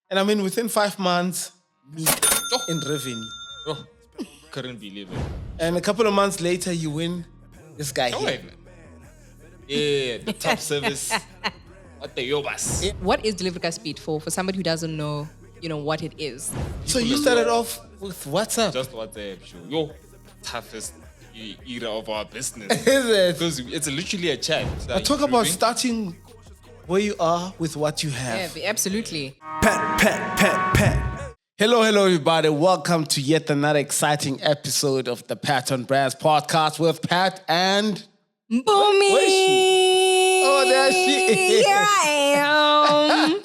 And I mean, within 5 months, me in revenue. Oh, couldn't believe it. And a couple of months later, you win this guy Oh, here. wait, man. Yeah, the top service. What the YOBAs? What is delivery speed for somebody who doesn't know, what it is? So you started off with WhatsApp. Just WhatsApp, show. Yo, toughest era of our business. Is it? Because it's literally a chat. But talk about starting where you are with what you have. Yeah, absolutely. Pat. Hello, everybody. Welcome to yet another exciting episode of the patonbrands podcast with Pat and Mpumi. Where is she? Oh, there she is. Here I am.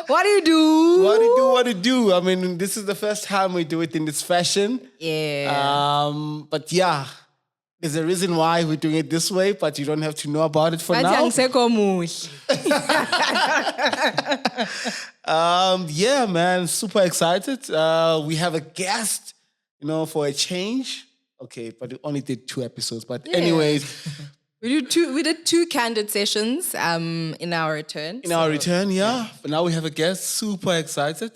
What do you do? What do you do? I mean, this is the first time we do it in this fashion. Yeah. But yeah, there's a reason why we're doing it this way, but you don't have to know about it for now. Yeah, man, super excited. We have a guest, for a change. Okay, but we only did 2 episodes. But anyways, We did two candid sessions in our return. Yeah. But now we have a guest. Super excited.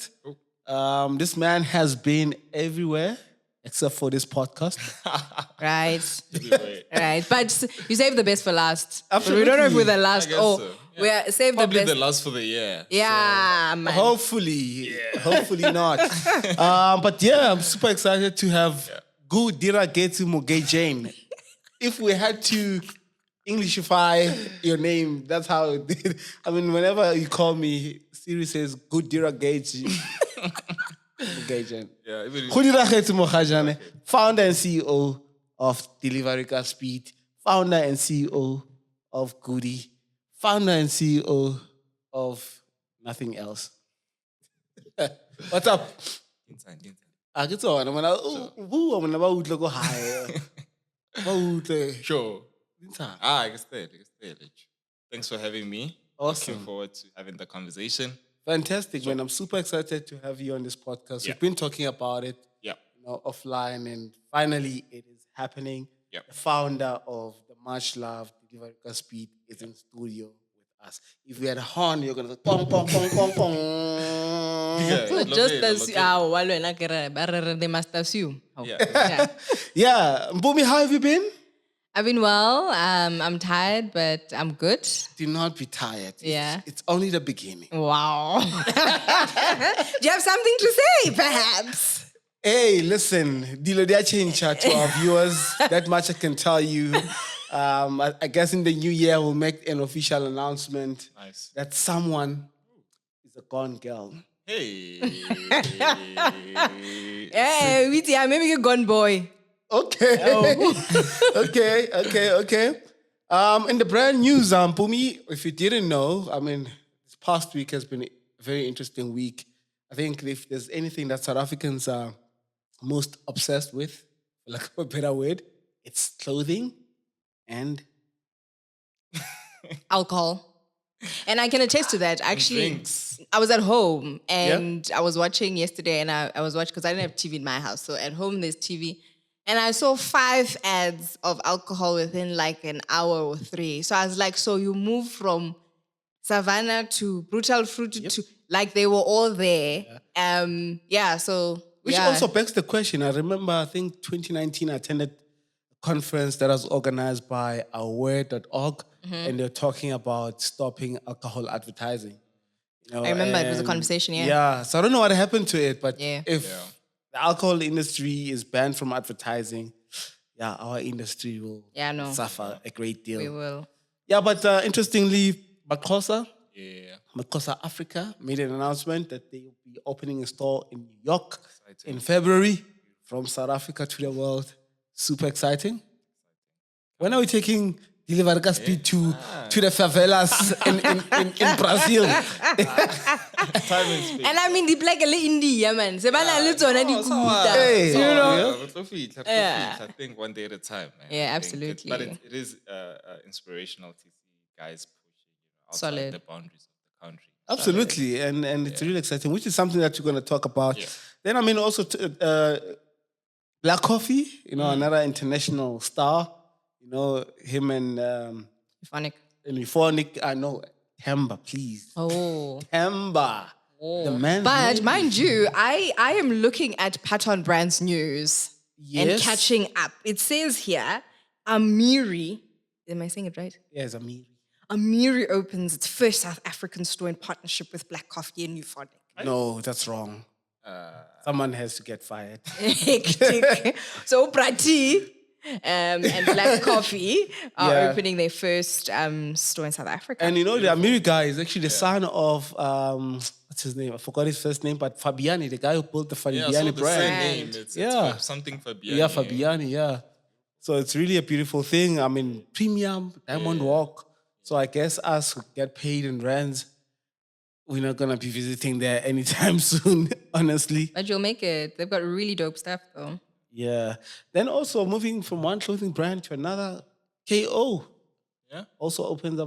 This man has been everywhere except for this podcast. Right. Right. But you saved the best for last. Absolutely. But we don't know if we're the last. I guess so. Yeah. We are saved Probably the best. the last for the year. Yeah, man. Hopefully. Hopefully not. But yeah, I'm super excited to have Godiragetse Mogajane. If we had to Englishify your name, that's how it did. I mean, whenever you call me, Siri says Godiragetse Mogajane. Yeah, even Godiragetse Mogajane, founder and CEO of Delivery Speed, founder and CEO of Godi, founder and CEO of nothing else. What's up? inside. Ke tsona mona bua mona ba utlwe go hae ba utlwe Sure. Inside. I guess that. Thanks for having me. Awesome. Looking forward to having the conversation. Fantastic, man. I'm super excited to have you on this podcast. Yeah. We've been talking about it Yeah. offline, and finally it is happening. Yeah. The founder of the much loved Delivery Speed is in studio with us. If we had a horn, you're gonna go pong pong pong pong pong. Yeah. Just as they must assume. Yeah. Yeah, Mpumi, how have you been? I've been well. I'm tired, but I'm good. Do not be tired. Yeah. It's only the beginning. Wow. Do you have something to say, perhaps? Hey, listen, Dilo dia change to our viewers. That much I can tell you. I guess in the new year we'll make an official announcement Nice. that someone is a gone girl. Hey. Yeah, maybe you're gone, boy. Okay. Okay. In the brand news, Mpumi, if you didn't know, I mean, this past week has been a very interesting week. I think if there's anything that South Africans are most obsessed with, for lack of a better word, it's clothing and Alcohol. And I can attest to that. Actually, Drinks. I was at home and I was watching yesterday, and I was watching because I didn't have TV in my house. So at home there's TV. And I saw 5 ads of alcohol within like an hour or 3. So I was like, so you move from Savannah to Brutal Fruit to like they were all there. Which also begs the question. I remember, I think 2019, I attended a conference that was organized by aware.org, and they're talking about stopping alcohol advertising. I remember it was a conversation, yeah. Yeah, so I don't know what happened to it, but Yeah. if the alcohol industry is banned from advertising, our industry will suffer a great deal. We will. Yeah, but interestingly, Maxhosa Yeah. Africa made an announcement that they will be opening a store in New York Exciting. in February, from South Africa to the world. Super exciting. When are we taking Delivery Speed to the favelas in Brazil? Time and space. And I mean, the black India, man. Hey. I think one day at a time. Man. Yeah, I think absolutely. But it is inspirational to see guys pushing outside Solid. the boundaries of the country. Absolutely, and it's really exciting, which is something that you're going to talk about. Yeah. Then, I mean, also Black Coffee, another international star. Him and Phonic. Themba, please. Oh. Themba. The men's But maybe. mind you, I am looking at patonbrands news and Yes. catching up. It says here, Amiri, am I saying it right? Yes, Amiri. Amiri opens its first South African store in partnership with Black Coffee and Themba. No, that's wrong. Someone has to get fired. Hectic. So Prati and Black Coffee are Yeah. opening their first store in South Africa. And you know, the Amiri guy is actually the son of, what's his name? I forgot his first name, but Fabiani, the guy who built the Yeah, Fabiani I saw the brand. same name. It's Yeah. something Fabiani. Yeah, Fabiani, yeah. So it's really a beautiful thing. I mean, premium, diamond walk. So I guess us who get paid in rands, we're not going to be visiting there anytime soon, honestly. But you'll make it. They've got really dope stuff though. Yeah. Then also moving from one clothing brand to another, KO Yeah, also opened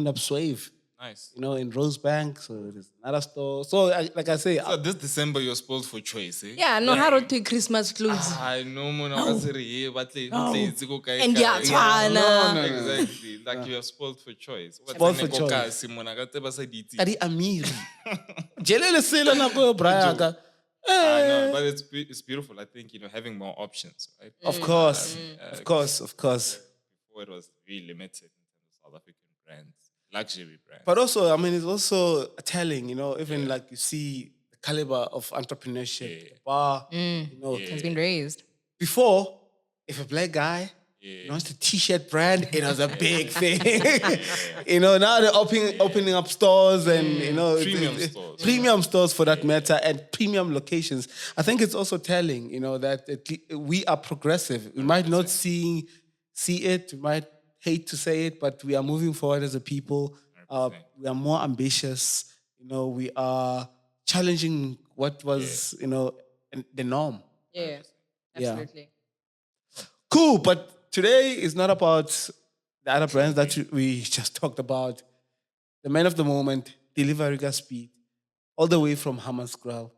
up Swave, nice. you know, in Rosebank. So there's another store. So like I say, So this December you're spoiled for choice, eh? Yeah, no, how to Christmas clothes. I know, man. I was here, but And yeah, Twana. Exactly. Like you are spoiled for choice. Spoiled for choice. Kadi Amiri. Jelele sela na ko braga. I know, but it's beautiful. I think, having more options, right? Of course. Of course. Before it was really limited in terms of South African brands, luxury brands. But also, I mean, it's also telling, even like you see the caliber of entrepreneurship, the bar, It's been raised. Before, if a black guy launched a t-shirt brand, it was a big thing. Now they're opening up stores and, Premium stores. Premium stores for that matter, and premium locations. I think it's also telling, that we are progressive. We might not see it, we might hate to say it, but we are moving forward as a people. We are more ambitious. We are challenging what was, the norm. Yeah, absolutely. Cool, but today is not about the other brands that we just talked about. The man of the moment, delivering us speed, all the way from Hammanskraal.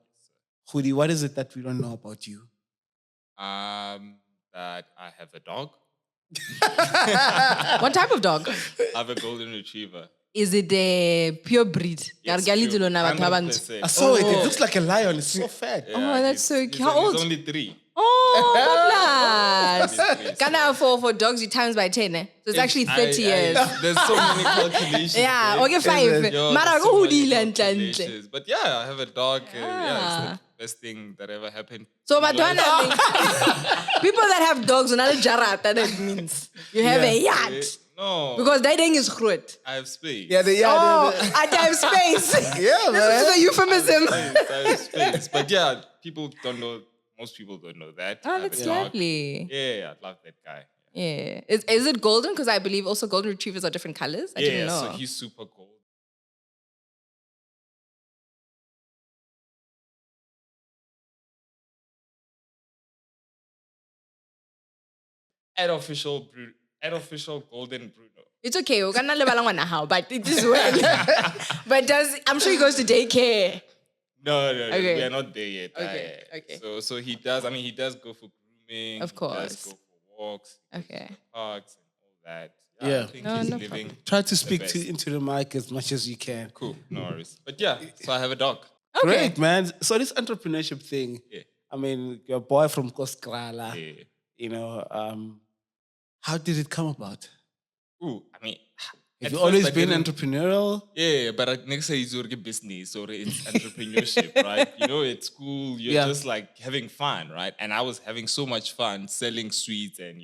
Goodie, what is it that we don't know about you? That I have a dog. What type of dog? I have a golden retriever. Is it a pure breed? Yes, Gargali pure. Dulona Batabantu. 100%. I saw it. It looks like a lion. It's so fat. Yeah, that's so he's- cute. How old? He's only 3. Oh, Yes, God please. bless. For dogs, you times by 10, eh? So it's actually 30 years. There's so many calculations. Yeah, right? okay, 5. Yo, Mara there's so go many deal and calculations. But yeah, I have a dog. It's the best thing that ever happened. So, in my but life. people that have dogs, another jarat, that means you have a yacht. No, Because that thing is groot. I have space. Yeah, Oh, I have space. yeah, This is man. a euphemism. I have space. But yeah, people don't know. Most people don't know that. I Oh, have that's a dog. lovely. Yeah, I love that guy. Yeah. Is it golden? Because I believe also golden retrievers are different colors. I didn't know. So he's super cool. At official golden Bruno. It's okay. We're gonna live along now, but it is well. But I'm sure he goes to daycare. No, Okay. we are not there yet. Okay. So he does. I mean, he does go for grooming. Of He course. does go for walks. He goes Okay. to the parks and all that. Yeah. I think No, he's no living. Try to speak best. into the mic as much as you can. Cool, no worries. But yeah, so I have a dog. Okay. Great, man. So this entrepreneurship thing, Yeah. I mean, your boy from Koskrala, Yeah. how did it come about? Ooh, I mean, Have at you first always I been didn't- entrepreneurial? Yeah, but I next say it's already business or it's entrepreneurship, right? At school, you're Yeah. just like having fun, right? And I was having so much fun selling sweets and,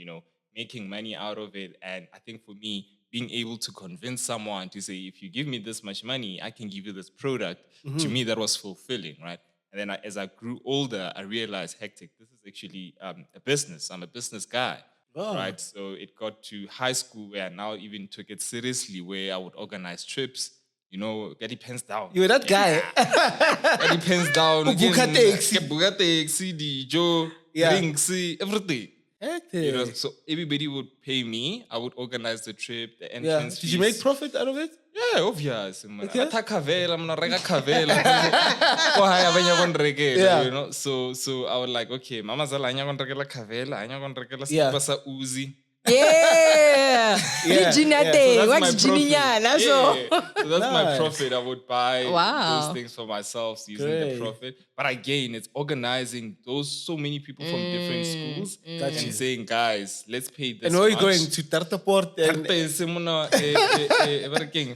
making money out of it. And I think for me, being able to convince someone to say, if you give me this much money, I can give you this product, to me, that was fulfilling, right? And then as I grew older, I realized, hectic, this is actually a business. I'm a business guy. Oh. Right, so it got to high school where I now even took it seriously, where I would organize trips, get the pens down. You were that guy. Get the pens down. Buka taxi. Buka taxi, the Joe, Yeah. drinks, everything. Hectic. So everybody would pay me. I would organize the trip, the Yeah. entrance Did you fees. make profit out of it? Yeah, obvious. Man. Okay. Ata kavela, mna rega kavela. Ko haya banya konrekela, Yeah. So I was like, okay, mama zala anya konrekela kavela, anya konrekela Yeah. sipa sa uzi. Yeah. Yeah, Virginia yeah. Day. That's my What's profit. Virginia? So that's my Nice. profit. I would buy Wow. those things for myself using Great. the profit. But again, it's organizing those so many people from different schools Got and you. saying, guys, let's pay this And where are you much. going? To Tartaport and Tarte Simona,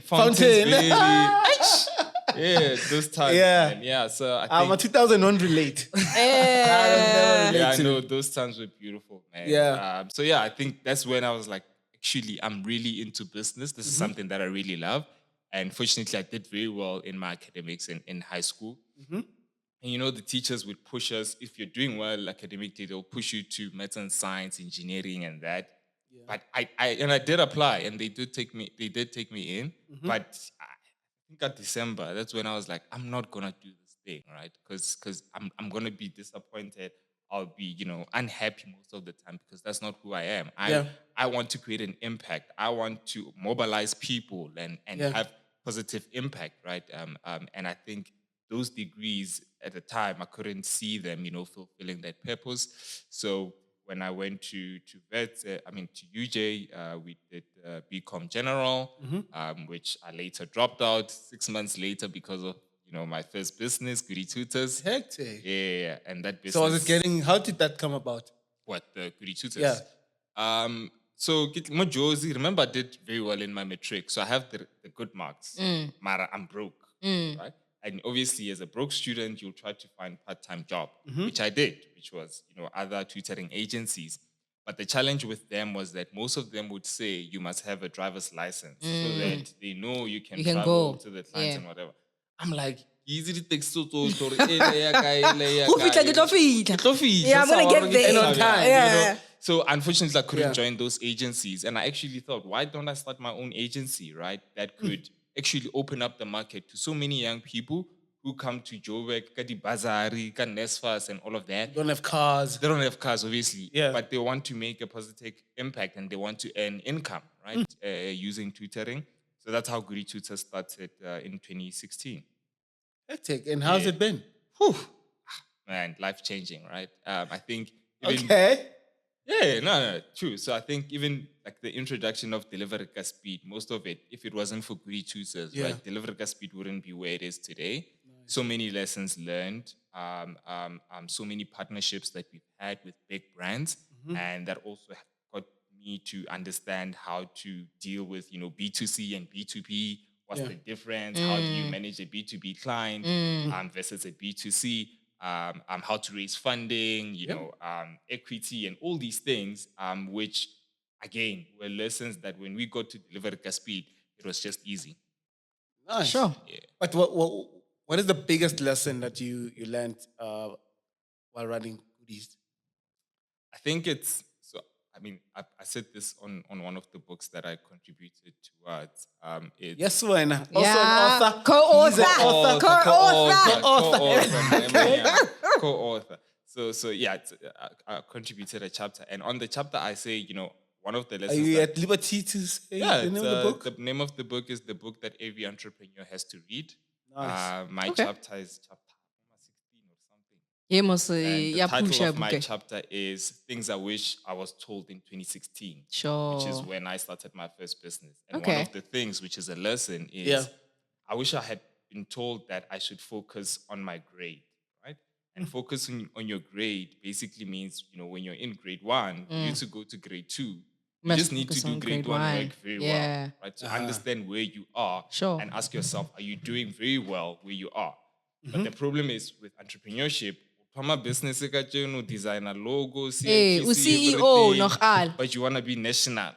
Fountain. Fountains yeah, those times. Yeah. Man. Yeah. So I I'm think. a 2001 relate. Yeah. Yeah, I to know it. those times were beautiful, man. Yeah. So yeah, I think that's when I was like, actually, I'm really into business. This is something that I really love, and fortunately, I did very well in my academics in high school. And you know, the teachers would push us. If you're doing well academically, they'll push you to maths and science, engineering, and that. But I did apply, and they did take me. They did take me in, but I think at December, that's when I was like, I'm not gonna do this thing, right? Because I'm gonna be disappointed. I'll be, you know, unhappy most of the time because that's not who I am. I want to create an impact. I want to mobilize people and have positive impact, right? And I think those degrees at the time I couldn't see them, you know, fulfilling that purpose. So when I went to to UJ, we did BCom General, which I later dropped out 6 months later because of, you know, my first business, Goodie Tutors. Hectic. Yeah, and that business. So was it getting? How did that come about? What, the Goodie Tutors? Yeah. So Josie, remember I did very well in my matric, so I have the good marks. Mara, I'm broke, right? And obviously, as a broke student, you'll try to find part-time job, which I did, which was, you know, other tutoring agencies. But the challenge with them was that most of them would say you must have a driver's license so that they know you can travel go. to the clients Yeah. and whatever. I'm like, easily takes so Who fit like it off it? Tlofi, Yeah, I'm gonna get there. And on time, Yeah. So unfortunately, I couldn't Yeah. join those agencies. And I actually thought, why don't I start my own agency, right? That could actually open up the market to so many young people who come to Joburg, Kadi Bazari, Nesfas, and all of that. Don't have cars. They don't have cars, obviously, Yeah. but they want to make a positive impact and they want to earn income, right? Using tutoring. So that's how Goodie Tutors started in 2016. Hectic. And how's it been? Whew. Man, life-changing, right? I think even... Okay. Yeah, no, true. So I think even like the introduction of Delivery Speed, most of it, if it wasn't for Goodie Tutors, right, Delivery Speed wouldn't be where it is today. So many lessons learned, so many partnerships that we've had with big brands, and that also got me to understand how to deal with, you know, B2C and B2B. What's the difference? How do you manage a B2B client versus a B2C? How to raise funding, you know, equity and all these things, which, again, were lessons that when we got to Delivery Speed, it was just easy. Nice. Sure. Yeah. But what is the biggest lesson that you learned while running Goodies? I think it's, so, I mean, I said this on one of the books that I contributed towards. It's Yes, when also Yeah. an author. Co-author. He's an author. Co-author. So yeah, I contributed a chapter, and on the chapter I say, you know, one of the Are lessons. you at liberty to say the name of the book? The name of the book is the book that every entrepreneur has to read. Nice. My Okay. chapter is chapter 16 or something. Yeah, must And the yeah, title push of my okay. chapter is Things I Wish I Was Told in 2016. Sure. Which is when I started my first business. And Okay. one of the things, which is a lesson, is I wish I had been told that I should focus on my grade, right? And focusing on your grade basically means, you know, when you're in grade 1, you need to go to grade 2. You Must just need to focus do on grade grade 1 one. work very Yeah. well, right? To understand where you are Sure. and ask yourself, are you doing very well where you are? But the problem is with entrepreneurship, Pama business design a logo, Hey, CIPC, CEO everything, nog al. but you want to be national.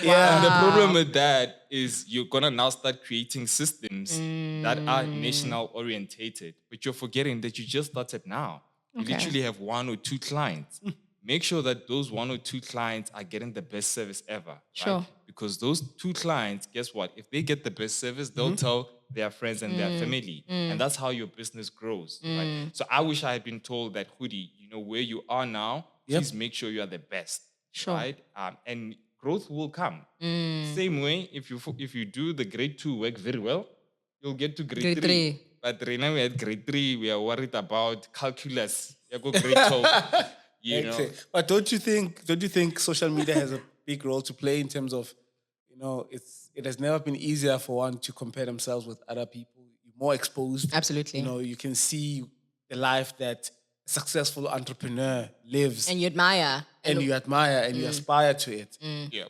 Yeah. And the problem with that is you're gonna now start creating systems that are national orientated, but you're forgetting that you just started now. You Okay. literally have 1 or 2 clients. Make sure that those 1 or 2 clients are getting the best service ever. Sure. Right? Because those 2 clients, guess what? If they get the best service, they'll tell their friends and their family. And that's how your business grows. Right? So I wish I had been told that, Goody, you know, where you are now, please make sure you are the best. Sure. Right? And growth will come. Same way, if you do the grade 2 work very well, you'll get to grade Grade 3. three. But right now we at grade 3, we are worried about calculus. You go grade 12. You know, But don't you think social media has a big role to play in terms of, it has never been easier for one to compare themselves with other people. You're more exposed. Absolutely. You can see the life that a successful entrepreneur lives. And you admire. And you admire and you aspire to it. yeah.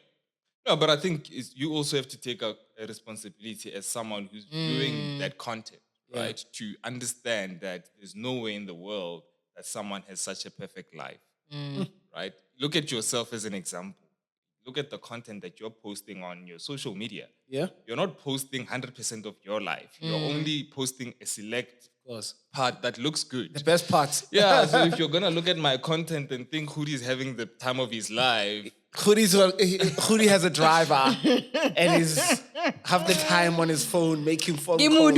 No, but I think you also have to take a responsibility as someone who's viewing that content, right? To understand that there's no way in the world that someone has such a perfect life, right? Look at yourself as an example. Look at the content that you're posting on your social media. Yeah. You're not posting 100% of your life. You're only posting a select part that looks good. The best parts. Yeah, so if you're going to look at my content and think Hoodie's having the time of his life, Goody has a driver and he's half the time on his phone making phone calls.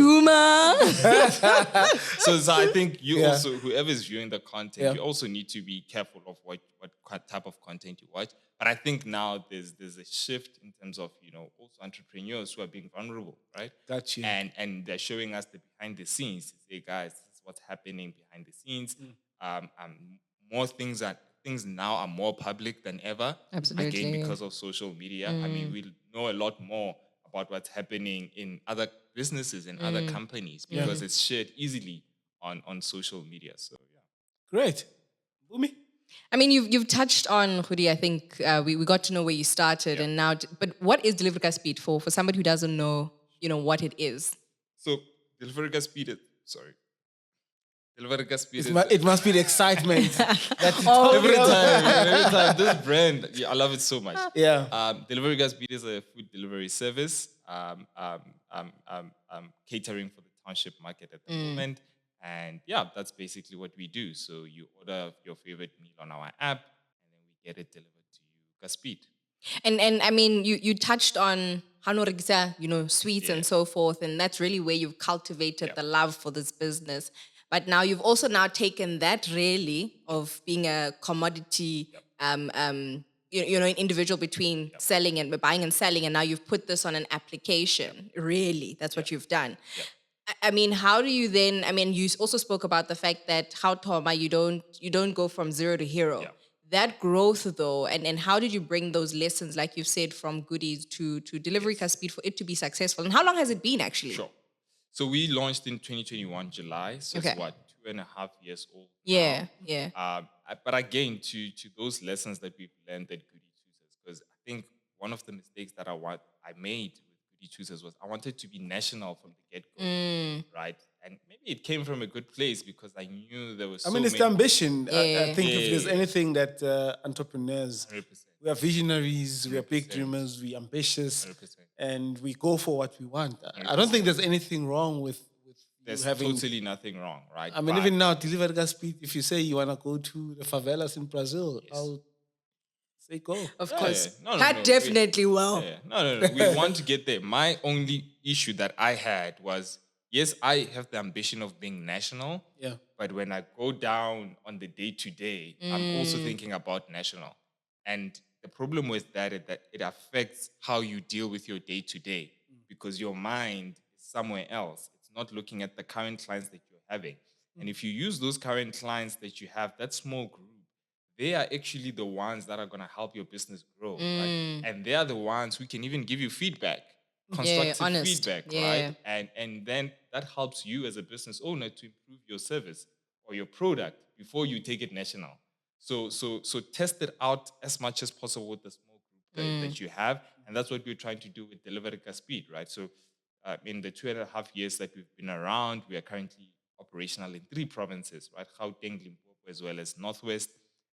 So I think you also, whoever's viewing the content, you also need to be careful of what type of content you watch. But I think now there's a shift in terms of, also entrepreneurs who are being vulnerable, right? Got you. And they're showing us the behind the scenes to say, guys, this is what's happening behind the scenes. More things now are more public than ever. Absolutely. Again, because of social media. I mean, we know a lot more about what's happening in other businesses and other companies because it's shared easily on social media. So, yeah. Great. Mpumi? I mean, you've touched on, Goody, I think we got to know where you started and now, but what is Delivery Speed for somebody who doesn't know, what it is? So Delivery Speed is, Delivery Speed is... It must be the excitement. every time, this brand, I love it so much. Yeah. Delivery Speed is a food delivery service, catering for the township market at the moment. And that's basically what we do. So you order your favorite meal on our app, and then we get it delivered to you at speed. And I mean, you touched on Hanorigsa, sweets and so forth, and that's really where you've cultivated the love for this business. But now you've also taken that really of being a commodity, an individual between selling and buying and selling, and now you've put this on an application. Really, that's what you've done. I mean, how do you then? I mean, you also spoke about the fact that how Thoma, you don't go from zero to hero. Yeah. That growth, though, and how did you bring those lessons, like you've said, from goodies to Delivery Speed for it to be successful? And how long has it been actually? Sure. So we launched in 2021 July. So it's 2.5 years old. Yeah. But again, to those lessons that we've learned at Goodie Tutors, because I think one of the mistakes that I made with Goodie Tutors was I wanted to be national from the get-go, right? And maybe it came from a good place because I knew there was so many... it's the ambition. I think if there's anything that entrepreneurs, 100%. we are visionaries, we are big dreamers, we are ambitious, 100%. and we go for what we want. I don't think there's anything wrong with There's having... totally nothing wrong, right? I mean, even now, Delivery Speed, if you say you want to go to the favelas in Brazil, I'll say go. Of course. No, Definitely will. No. We want to get there. My only issue that I had was, yes, I have the ambition of being national. Yeah. But when I go down on the day-to-day, I'm also thinking about national. And the problem with that is that it affects how you deal with your day-to-day because your mind is somewhere else. It's not looking at the current clients that you're having. And if you use those current clients that you have, that small group, they are actually the ones that are going to help your business grow, right? And they are the ones who can even give you feedback, constructive feedback, right? And then that helps you as a business owner to improve your service or your product before you take it national. So test it out as much as possible with the small group that you have, and that's what we're trying to do with Delivery Speed, right? So in the 2.5 years that we've been around, we are currently operational in 3 provinces, right? Gauteng, Limpopo, as well as Northwest.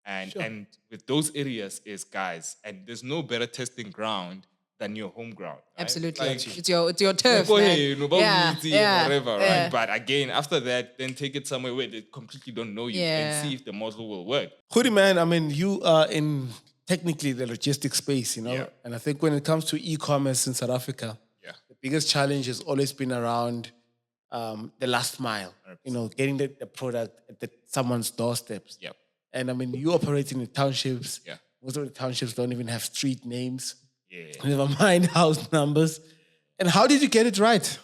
And with those areas guys, and there's no better testing ground than your home ground. Right? Absolutely. Like, it's your turf, go man. ahead, whatever, yeah. right? But again, after that, then take it somewhere where they completely don't know you and see if the model will work. Goody, man, I mean, you are in technically the logistics space, Yeah. And I think when it comes to e-commerce in South Africa, the biggest challenge has always been around the last mile, 100%. Getting the product at someone's doorsteps. Yep. And I mean, you operate in the townships. Yeah. Most of the townships don't even have street names. Yeah. Never mind house numbers. And how did you get it right?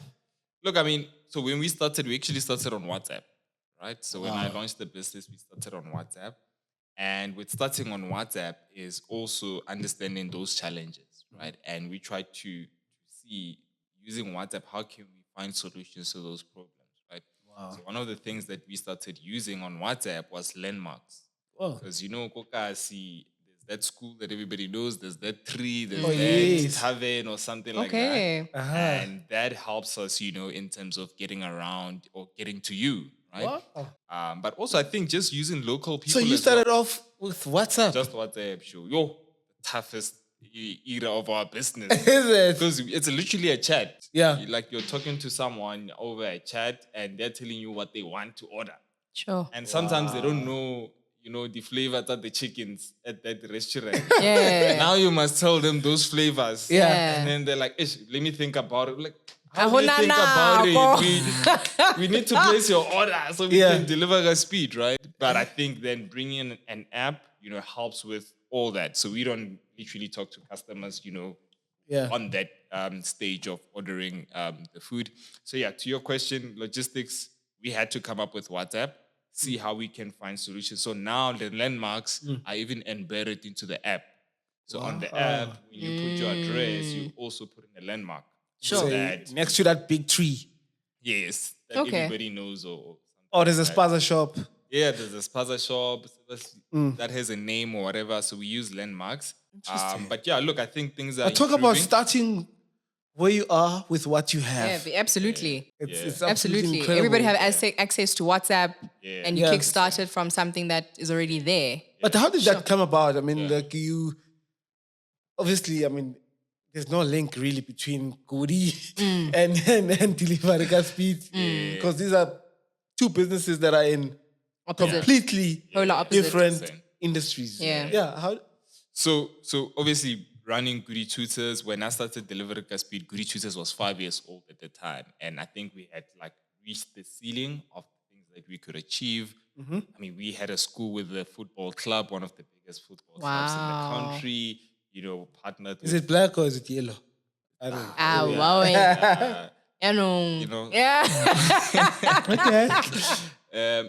Look, I mean, so when we started, we actually started on WhatsApp, right? So when I launched the business, we started on WhatsApp. And with starting on WhatsApp is also understanding those challenges, right? And we try to see using WhatsApp, how can we find solutions to those problems, right? Wow. So one of the things that we started using on WhatsApp was landmarks. Oh. Because, Koka, see, there's that school that everybody knows, there's that tree, there's Oh, that yes. tavern or something like Okay. that. And that helps us, in terms of getting around or getting to you, right? Wow. But also, I think just using local people. So you as well. started off with WhatsApp? Just WhatsApp, show. The toughest era of our business. Is it? Because it's literally a chat. Yeah. Like you're talking to someone over a chat and they're telling you what they want to order. Sure. And sometimes they don't know, the flavors of the chickens at that restaurant. Yeah. Now you must tell them those flavors. Yeah. And then they're like, let me think about it. Like, how do you think about it? We need to place your order so we can deliver a speed, right? But I think then bringing an app, helps with all that. So we don't literally talk to customers, on that stage of ordering the food. So to your question, logistics, we had to come up with WhatsApp, see how we can find solutions. So now the landmarks are even embedded into the app. So on the app, when you put your address, you also put in a landmark. Sure. So that next to that big tree. Yes, that everybody knows. Or there's a spaza shop. Yeah, there's a spaza shop that has a name or whatever. So we use landmarks. But look, I think things are. But talk about starting where you are with what you have. Yeah, absolutely. It's absolutely. incredible. Everybody have access to WhatsApp, and you kickstarted from something that is already there. But how did that come about? I mean, like you, obviously, I mean, there's no link really between Godi and Godiragetse Speed, because these are two businesses that are in completely different industries. Yeah. How? So obviously running Goodie Tutors, when I started Godiragetse Speed, Goodie Tutors was 5 years old at the time. And I think we had reached the ceiling of things that we could achieve. I mean, we had a school with a football club, one of the biggest football clubs in the country, partnered with... Is it black or is it yellow? I don't know. Wow. Yeah. Okay.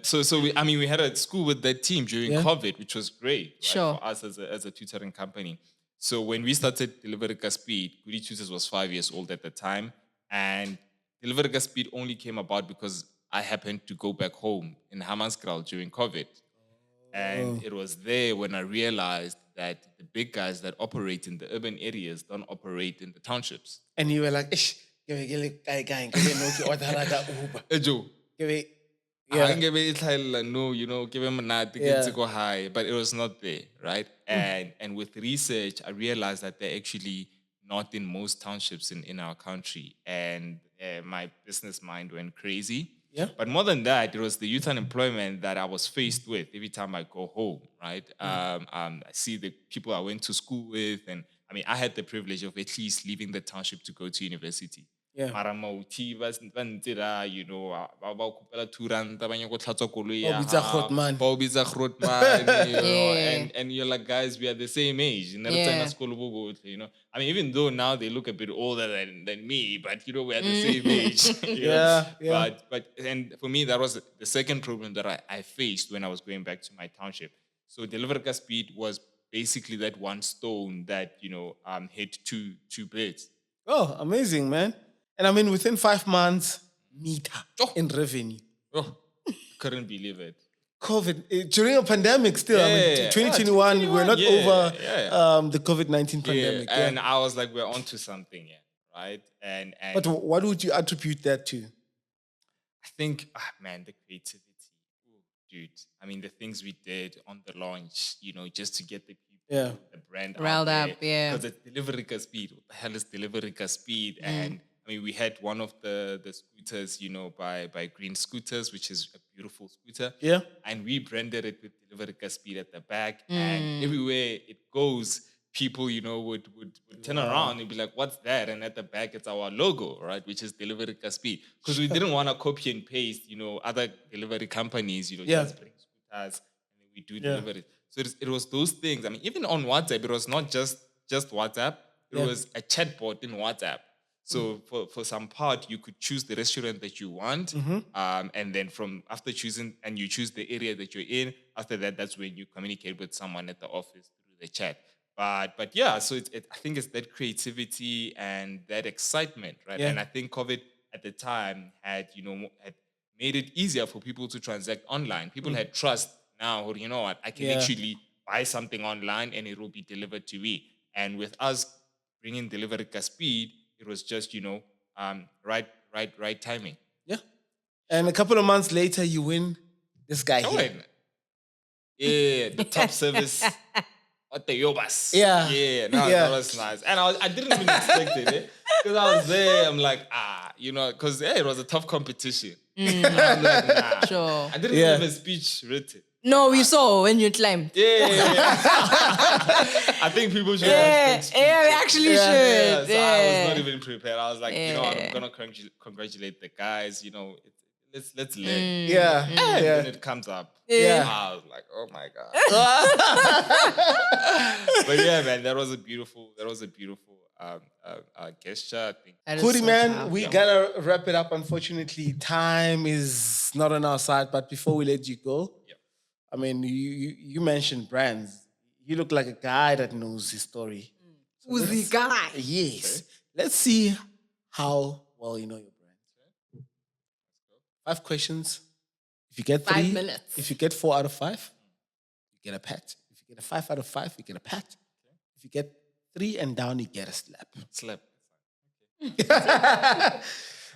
So we had a school with that team during COVID, which was great, right, Sure, for us as a tutoring company. So when we started Godiragetse Speed, Goodie Tutors was 5 years old at the time, and Godiragetse Speed only came about because I happened to go back home in Hammanskraal during COVID. And it was there when I realized that the big guys that operate in the urban areas don't operate in the townships. And you were like, Ish, give me Uber. No, give him a night, to go high, but it was not there, right? And with research, I realized that they're actually not in most townships in our country. And my business mind went crazy. Yeah. But more than that, it was the youth unemployment that I was faced with every time I go home, right? I see the people I went to school with, and I mean, I had the privilege of at least leaving the township to go to university. Yeah. And you're like, guys, we are the same age. I mean, even though now they look a bit older than me, but we're the same age. But for me, that was the second problem that I faced when I was going back to my township. So Godiragetse Speed was basically that one stone that hit two birds. Oh, amazing, man. And I mean, within 5 months, meter in revenue. Oh, couldn't believe it. COVID, during a pandemic still. I mean, 2021, we're not over the COVID-19 pandemic. And I was like, we're onto something, right? And But what would you attribute that to? I think, the creativity. Ooh, dude, I mean, the things we did on the launch, just to get the people, the brand riled up, Because it's Godiragetse Speed. What the hell is Godiragetse Speed? And I mean, we had one of the scooters, by Green Scooters, which is a beautiful scooter. Yeah. And we branded it with Godiragetse Speed at the back. And everywhere it goes, people, would turn around and be like, what's that? And at the back, it's our logo, right? Which is Godiragetse Speed. Because we didn't want to copy and paste, other delivery companies, just bring scooters and then we do delivery. So it was those things. I mean, even on WhatsApp, it was not just WhatsApp. It was a chatbot in WhatsApp. So for some part, you could choose the restaurant that you want. And then after choosing, and you choose the area that you're in, after that, that's when you communicate with someone at the office through the chat. But yeah, so I think it's that creativity and that excitement, right? Yeah. And I think COVID at the time had made it easier for people to transact online. People had trust now, or you know what, I can actually buy something online and it will be delivered to me. And with us bringing delivery at speed, it was just, right timing. Yeah. And a couple of months later, you win this guy here. Yeah, the top service. What the Yobas. Yeah. Yeah, that was nice. And I didn't even expect it. Because I was there, I'm like, because it was a tough competition. I'm like, nah. Sure. I didn't even have a speech written. No, we saw when you climbed. Yeah. I think people should have we actually should. So I was not even prepared. I was like, I'm going to congratulate the guys. Let's learn. Yeah. And when it comes up, I was like, oh my God. But yeah, man, that was a beautiful gesture, I think. Goodie, man, we gotta wrap it up. Unfortunately, time is not on our side. But before we let you go, I mean, you mentioned brands. You look like a guy that knows his story. Who's the guy? Yes. Okay. Let's see how well you know your brand. 5 questions. If you get 3, 5 minutes. If you get 4 out of 5, you get a pat. If you get a 5 out of 5, you get a pat. Okay. If you get 3 and down, you get a slap. Slap.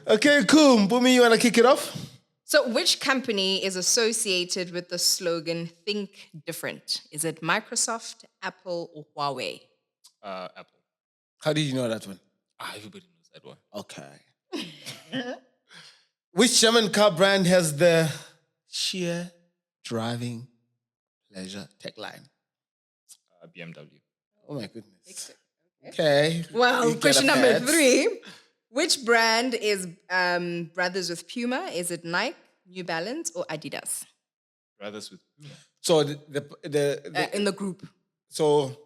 Okay, cool. Mpumi, you want to kick it off? So which company is associated with the slogan, think different? Is it Microsoft, Apple, or Huawei? Apple. How did you know that one? Everybody knows that one. Okay. Which German car brand has the sheer driving pleasure tagline? BMW. Oh my goodness. Okay. Well, question number 3. Which brand is brothers with Puma? Is it Nike, New Balance, or Adidas? Brothers with Puma. So in the group. So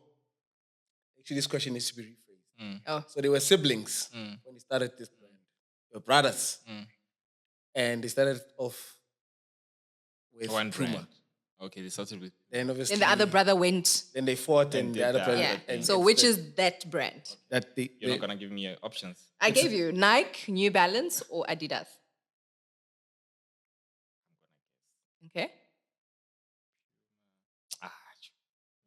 actually, this question needs to be rephrased. Oh. So they were siblings when they started this brand. They were brothers, and they started off with one Puma. brand. Okay, they started with. Then obviously, the other brother went. Then they fought, and the other brother. Yeah. And so which is that brand? That You're not gonna give me options. I gave you Nike, New Balance, or Adidas. Okay.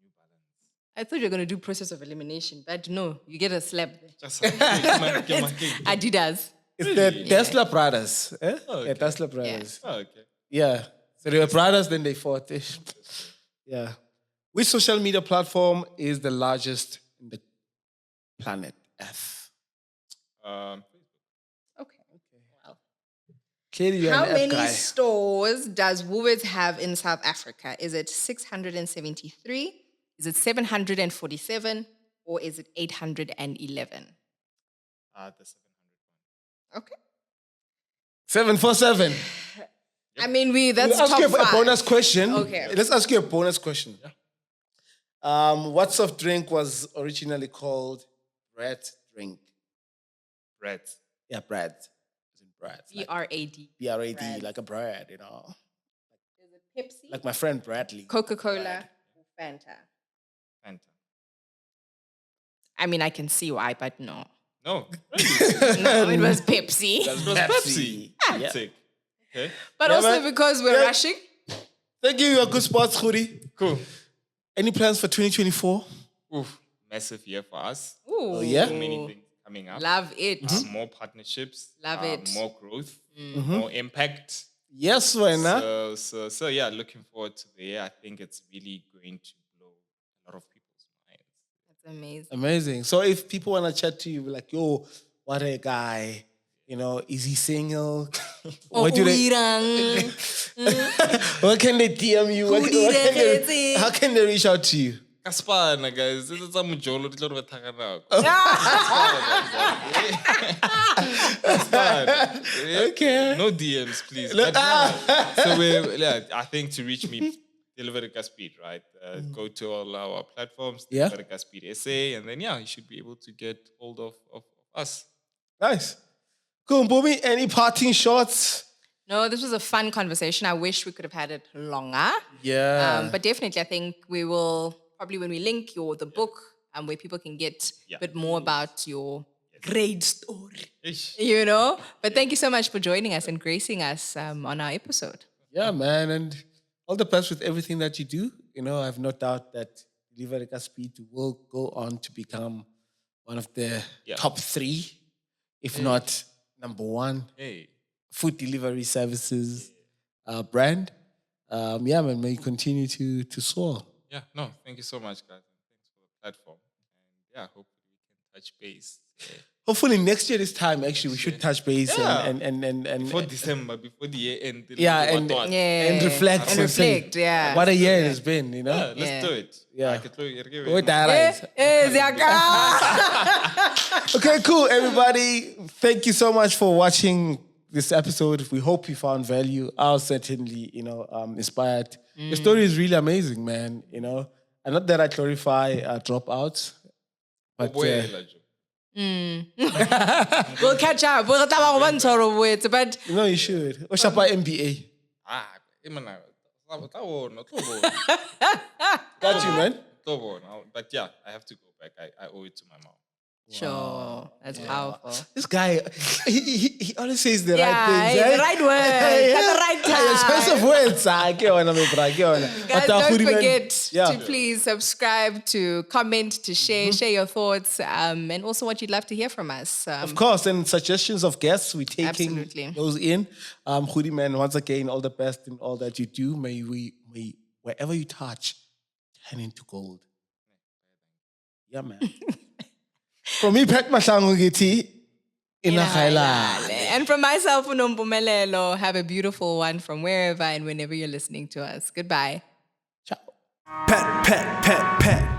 New Balance. I thought you were gonna do process of elimination, but no, you get a slap. Just Adidas. It's the Tesla brothers. Eh? Oh, okay. Yeah, Tesla brothers. Oh, okay. Yeah. So they were brothers, then they fought. Yeah. Which social media platform is the largest in the planet Earth? Okay. Wow. Clearly, you're How an F many guy. stores does Woolworths have in South Africa? Is it 673? Is it 747? Or is it 811? The 700 one. Okay. 747. I mean, that's Let's ask top you a 5. bonus question. Okay. Let's ask you a bonus question. What soft drink was originally called bread drink? Bread. Yeah, bread. As in bread. B-R-A-D. B-R-A-D, Bread. like a bread, you know. Is it Pepsi? Like my friend Bradley. Coca-Cola? Bread. Or Fanta? Fanta. I mean, I can see why, but no. No. No, it was Pepsi. That was Pepsi. Yeah. Take. Okay. But Yeah, also man. because we're Yeah. rushing. Thank you, you're a good sports, Godi. Cool. Any plans for 2024? Oof. Massive year for us. Ooh. Oh, yeah? So many things coming up. Love it. More partnerships. Love it. More growth. More impact. Yes, why not? So yeah, looking forward to the year. I think it's really going to blow a lot of people's minds. That's amazing. Amazing. So if people want to chat to you, like, yo, what a guy. You know, is he single? What do they? What can they DM you? How can they reach out to you? Kaspana, guys. This is a mujolo. It's a little bit Okay. No DMs, please. So I think to reach me, deliver at speed, right? Go to all our platforms, Yeah. deliver at speed SA, and then you should be able to get hold of us. Nice. Cool, Mpumi. Any parting shots? No, this was a fun conversation. I wish we could have had it longer. Yeah. But definitely, I think we will probably when we link the book where people can get a bit more about your great story. You know? But thank you so much for joining us and gracing us on our episode. Yeah, man. And all the best with everything that you do. You know, I have no doubt that Delivery Speed will go on to become one of the top 3, if not number 1 food delivery services brand. Yeah, man, may you continue to soar. Yeah, no, thank you so much, guys. Thanks for the platform. And yeah, hopefully we can touch base. Hopefully next year this time, actually, we should touch base and before December, before the year end. And reflect. And reflect, yeah. What a year it has been, you know? Yeah, let's do it. Yeah. Ziyaka. Okay, cool, everybody. Thank you so much for watching this episode. We hope you found value. I was certainly, inspired. The story is really amazing, man, you know? And not that I glorify dropouts, but... We'll catch up. We'll talk about it, but no, you should. Or shapa MBA. Got you, man. But yeah, I have to go back. I owe it to my mom. Sure, that's powerful. This guy, he always says the right Yeah, things. the right words at the right time. Expensive words. Guys, don't forget to please subscribe, to comment, to share your thoughts, and also what you'd love to hear from us. Of course, and suggestions of guests, we're taking Absolutely. those in. Goodie, man, once again, all the best in all that you do. May wherever you touch, turn into gold. Yeah, man. From me, Pet Mahlangu Giti, And from myself, Unompumelelo, have a beautiful one from wherever and whenever you're listening to us. Goodbye. Ciao. Pet.